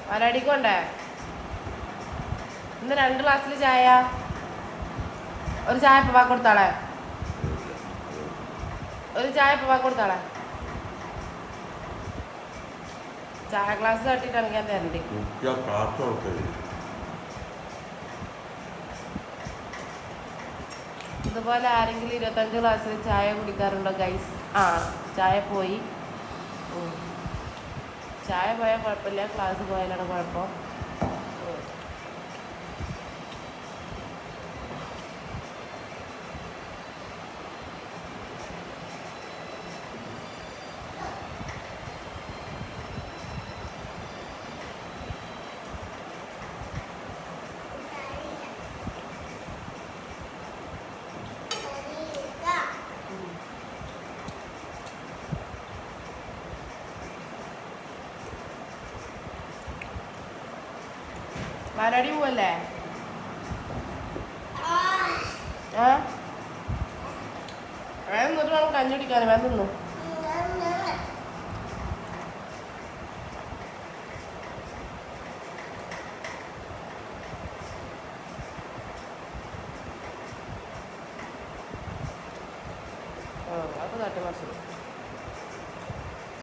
പാലടിക്കൊണ്ടേ ഇന്ന് 2 ഗ്ലാസ്സിൽ ചായ. ഒരു ചായ ഇപ്പം കൊടുത്താളെ. ഒരു ചായ ഇപ്പം കൊടുത്താളെ. ചായ ഗ്ലാസ് തട്ടിട്ടാണ് ഞാൻ തരണ്ടി. ഇതുപോലെ ആരെങ്കിലും 25 ഗ്ലാസ്സിൽ ചായ കുടിക്കാറുണ്ടോ ഗൈസ്? ആ, ചായ പോയി. ചായ പോയാൽ കുഴപ്പമില്ല, ക്ലാസ് പോയാലാണ് കുഴപ്പം. പാലടി പോവല്ലേ? വേഗം നിന്നിട്ട് വേണം കഞ്ഞി കുടിക്കാൻ. വേഗം തിന്നു. അതൊക്കെ തട്ടി മറിച്ചു.